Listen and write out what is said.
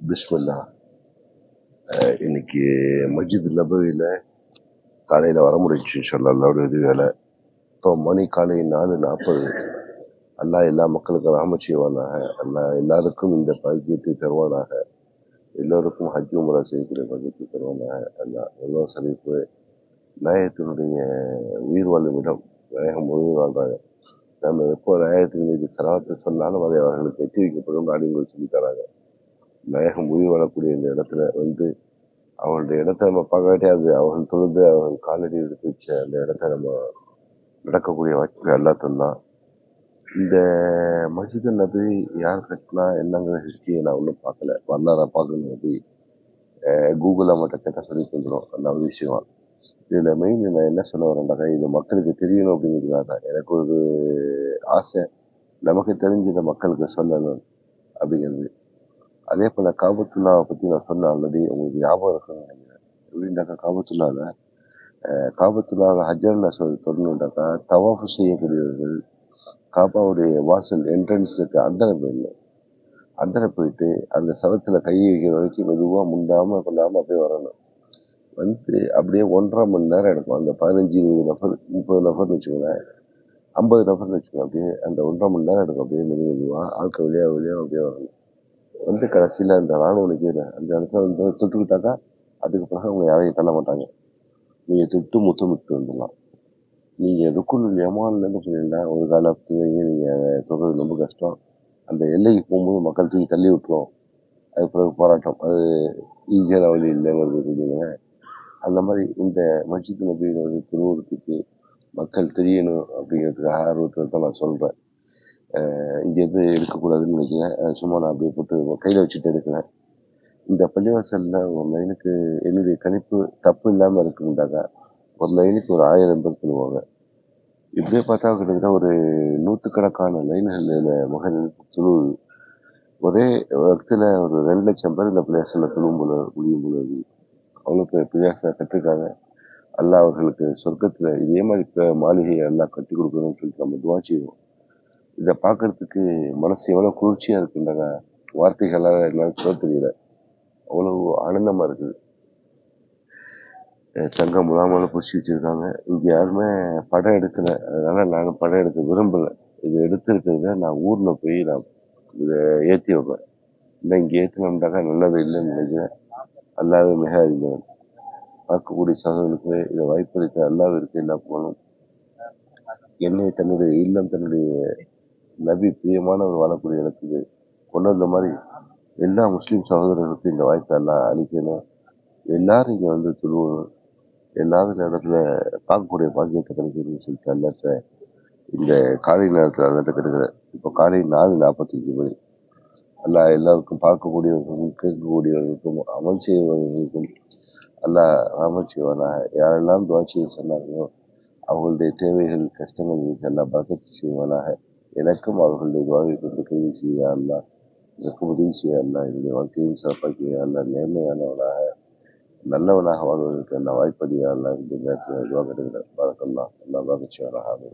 பிஸ்மில்லா. இன்னைக்கு மஸ்ஜித் நபவியில் காலையில் வர முடிச்சு இன்ஷால்லா அல்லாஹ்வுடைய உதவியால். இப்போ மணி காலை 4:40. அல்லாஹ் எல்லா மக்களுக்கும் ரஹ்மத் செய்வானாக. அல்லாஹ் எல்லாருக்கும் இந்த பாக்கியத்தை தருவானாக. எல்லோருக்கும் ஹஜ் உம்ரா செய்யக்கூடிய பாக்கியத்தை தருவானாக. அல்லாஹ் எவ்வளோ சலிப்பு நாயகத்தினுடைய உயிர் வாழும் இடம். நாயகம் உயிர் வாழ்றாங்க. நம்ம எப்போ நாயகத்தின் மீது சலாத்தை சொன்னாலும் அதை அவர்களுக்கு எச்சரிக்கப்படும் நாடுகள் சொல்லி தராங்க. நாயகம் உயிர் வாழக்கூடிய இந்த இடத்துல வந்து அவங்களுடைய இடத்த நம்ம பார்க்காட்டி அது அவர்கள் தொழுது அவர்கள் காலடி எடுத்து வச்ச அந்த இடத்த நம்ம நடக்கக்கூடிய வாய்ப்பு அல்லா தந்தான். இந்த மஸ்ஜித் நபி யார் கட்டினா என்னங்கிற ஹிஸ்டரியை நான் ஒன்றும் பார்க்கல. வரலாறு பார்க்கணும் அப்படி கூகுளில் மட்டும் கேட்டால் சொல்லி தந்துடும் அந்த விஷயம். இதில் மெயின் நான் என்ன சொல்ல வரேன்டாக்கா, இது மக்களுக்கு தெரியணும் அப்படிங்கிறதுக்காக தான் எனக்கு ஒரு ஆசை. நமக்கு தெரிஞ்ச இந்த மக்களுக்கு சொல்லணும் அப்படிங்கிறது. அதே போல் காபத்துல்லாவை பற்றி நான் சொன்ன ஆல்ரெடி உங்களுக்கு ஞாபகம் இருக்குன்னு நினைக்கிறேன். எப்படின்னாக்கா காபத்துல்லாவில் ஹஜ்ஜர் அஸ்வத் தொடர்ந்துட்டாக்கா தவாஃபு செய்யக்கூடியவர்கள் காபாவுடைய வாசல் என்ட்ரன்ஸுக்கு அந்தரை போயிட்டு அந்த சவத்தில் கை வைக்கிற வரைக்கும் மெதுவாக முண்டாமல் கொண்டாமல் அப்படியே வரணும். வந்து அப்படியே 1.5 மணி நேரம் எடுக்கும். அந்த 15-20 நபர் 30 நபர்னு வச்சுக்கோங்களேன், 50 நபர்னு வச்சுக்கோங்க. அப்படியே அந்த 1.5 மணி நேரம் எடுக்கும். அப்படியே மெதுவாக ஆட்கள் வழியாக அப்படியே வரணும். வந்து கடைசியில் அந்த ராணுவ நிற்கிற அந்த இடத்துல வந்து தொட்டுக்கிட்டாக்கா அதுக்கு பிறகு அவங்க யாரையும் தள்ள மாட்டாங்க. நீங்கள் தொட்டு முத்தமிட்டு வந்துடலாம். நீங்கள் ருக்குல் யமான்லேருந்து போனீங்கன்னா ஒரு காலத்துல நீங்கள் தொடர்றது ரொம்ப கஷ்டம். அந்த எல்லைக்கு போகும்போது மக்கள் தூக்கி தள்ளி விட்டுரும். அது பிறகு போராட்டம். அது ஈஸியான வழி இல்லைங்கிறது தெரியுங்க. அந்த மாதிரி இந்த மஸ்ஜித் நபியோட திருவுருத்துக்கு மக்கள் தெரியணும் அப்படிங்கிறதுக்காக ஆர்வத்தில் தான் நான் சொல்கிறேன். இங்கேருந்து எடுக்கக்கூடாதுன்னு நினைக்கிறேன். சும்மா நான் அப்படியே போட்டு கையில் வச்சுட்டு எடுக்கிறேன். இந்த பள்ளிவாசலில் ஒரு லைனுக்கு என்னுடைய கணிப்பு தப்பு இல்லாமல் இருக்குண்டாக்கா ஒரு லைனுக்கு ஒரு 1000 பேர் சொல்லுவாங்க. இப்படியே பார்த்தா கிட்டத்தட்ட ஒரு 100கணக்கான லைன்கள் மகன் துழுவுது. ஒரே இடத்துல ஒரு 2 லட்சம் பேர் இந்த பள்ளிவாசலில் துழுவும் போல முடியும் போல இருக்குது. அவ்வளோ பள்ளிவாசலை கட்டிருக்காங்க. அல்லாஹ் அவர்களுக்கு சொர்க்கத்தில் இதே மாதிரி மாளிகையை எல்லாம் கட்டி கொடுக்கணும்னு சொல்லிட்டு நம்ம துவா செய்வோம். இதை பார்க்கறதுக்கு மனசு எவ்வளோ குளிர்ச்சியாக இருக்குண்டாங்க. வார்த்தைகளால் எல்லாம் சொல்ல தெரியல. அவ்வளோ ஆனந்தமாக இருக்குது. சங்கம் முலாமலை பிடிச்சி வச்சுருக்காங்க. இங்கே யாருமே படம் எடுக்கலை. அதனால் நானும் படம் எடுக்க விரும்பலை. இது எடுத்துருக்கிறத நான் ஊரில் போய் நான் இதை ஏற்றி வைப்பேன். இல்லை இங்கே ஏற்றினோம்னாக்கா நல்லது இல்லைன்னு நினைக்கிறேன். அல்லாவே மிக அறிந்தவன். பார்க்கக்கூடிய சகோதரர்களுக்கு இதை வாய்ப்பளித்த அல்லாவிற்கு எல்லா போகணும். என்னை தன்னுடைய இல்லம் தன்னுடைய நபி பிரியமானவர் வாழக்கூடிய இடத்துக்கு கொண்டு வந்த மாதிரி எல்லா முஸ்லீம் சகோதரர்களுக்கும் இந்த வாய்ப்பை எல்லாம் அளிக்கணும். எல்லாரும் இங்கே வந்து சொல்லுவோம். எல்லாரும் இந்த இடத்துல பார்க்கக்கூடிய பாக்கியத்தை கிடைக்குதுன்னு சொல்லிட்டு அல்லாட்ட இந்த காலை நேரத்தில் அல்லாட்ட கிடைக்கிறேன். இப்போ காலை 4:45 மணி. அல்லா எல்லாருக்கும் பார்க்கக்கூடியவர்களுக்கும் கேட்கக்கூடியவர்களுக்கும் அமல் செய்வர்களுக்கும் அல்லா ராமத் செய்வானாக. யாரெல்லாம் துவா செய்ய சொன்னார்களோ அவர்களுடைய தேவைகள் கஷ்டங்கள் எல்லாம் பக்கத்து செய்வானாக. எனக்கும் அவர்களுடைய துவாவை கொண்டு கைது செய்ய அல்லா, எனக்கும் உதவி செய்ய அல்லா, என்னுடைய வாழ்க்கையும் சிறப்பாக்கிய அல்லா, நேர்மையானவனாக நல்லவனாக வாழ்வதற்கு என்ன வாய்ப்பதியா அல்லா இந்த நேரத்தில் துவா கிடைக்கிறேன். பறக்கலாம் அல்லா பகச்சுவானாக.